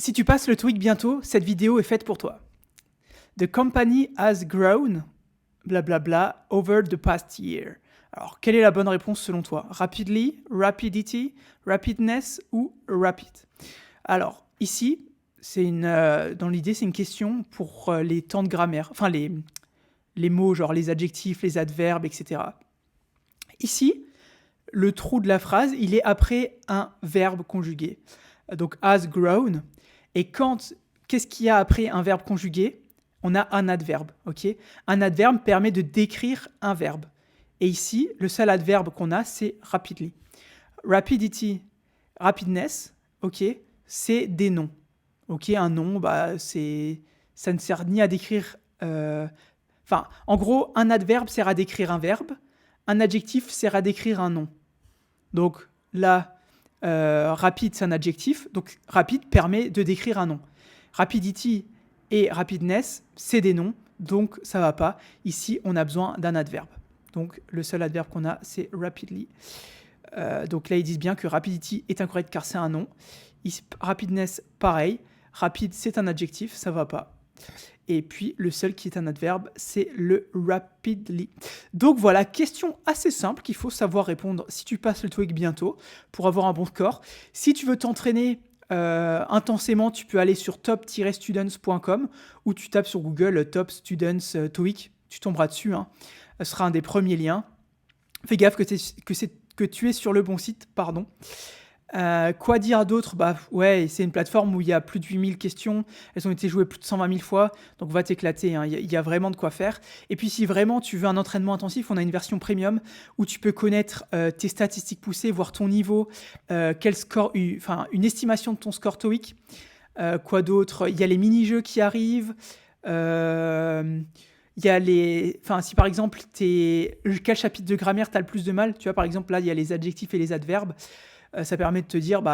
Si tu passes le TOEIC bientôt, cette vidéo est faite pour toi. The company has grown, blablabla, over the past year. Alors, quelle est la bonne réponse selon toi? Rapidly, rapidity, rapidness ou rapid? Alors, ici, dans l'idée, c'est une question pour les temps de grammaire, enfin les mots, genre les adjectifs, les adverbes, etc. Ici, le trou de la phrase, il est après un verbe conjugué. Donc, has grown. Et qu'est-ce qu'il y a après un verbe conjugué? On a un adverbe, ok? Un adverbe permet de décrire un verbe. Et ici, le seul adverbe qu'on a, c'est rapidly. Rapidity, rapidness, ok? C'est des noms. Ok, un nom, ça ne sert ni à décrire... en gros, un adverbe sert à décrire un verbe, un adjectif sert à décrire un nom. Donc là, rapide, c'est un adjectif, donc rapide permet de décrire un nom. Rapidity et rapidness, c'est des noms, donc ça va pas. Ici, on a besoin d'un adverbe. Donc le seul adverbe qu'on a, c'est rapidly. Donc là, ils disent bien que rapidity est incorrect car c'est un nom. Rapidness, pareil. Rapide, c'est un adjectif, ça va pas. Et puis, le seul qui est un adverbe, c'est le rapidly. Donc voilà, question assez simple qu'il faut savoir répondre si tu passes le TOEIC bientôt pour avoir un bon score. Si tu veux t'entraîner intensément, tu peux aller sur top-students.com ou tu tapes sur Google Top Students TOEIC. Tu tomberas dessus. Ce sera un des premiers liens. Fais gaffe que tu es sur le bon site, pardon. Quoi dire d'autre? Ouais, c'est une plateforme où il y a plus de 8000 questions, elles ont été jouées plus de 120 000 fois, donc va t'éclater, il y a vraiment de quoi faire. Et puis si vraiment tu veux un entraînement intensif, on a une version premium où tu peux connaître tes statistiques poussées, voir ton niveau, quel score, une estimation de ton score TOEIC. Quoi d'autre? Il y a les mini-jeux qui arrivent. Il y a si par exemple, quel chapitre de grammaire tu as le plus de mal? Tu vois, par exemple, là, il y a les adjectifs et les adverbes. Ça permet de te dire,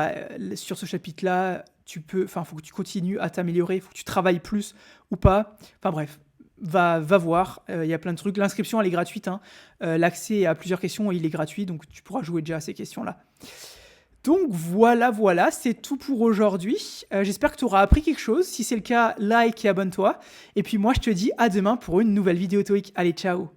sur ce chapitre-là, faut que tu continues à t'améliorer, il faut que tu travailles plus ou pas. Enfin bref, va voir, il y a plein de trucs. L'inscription, elle est gratuite. L'accès à plusieurs questions, il est gratuit, donc tu pourras jouer déjà à ces questions-là. Donc voilà, c'est tout pour aujourd'hui. J'espère que tu auras appris quelque chose. Si c'est le cas, like et abonne-toi. Et puis moi, je te dis à demain pour une nouvelle vidéo TOEIC. Allez, ciao!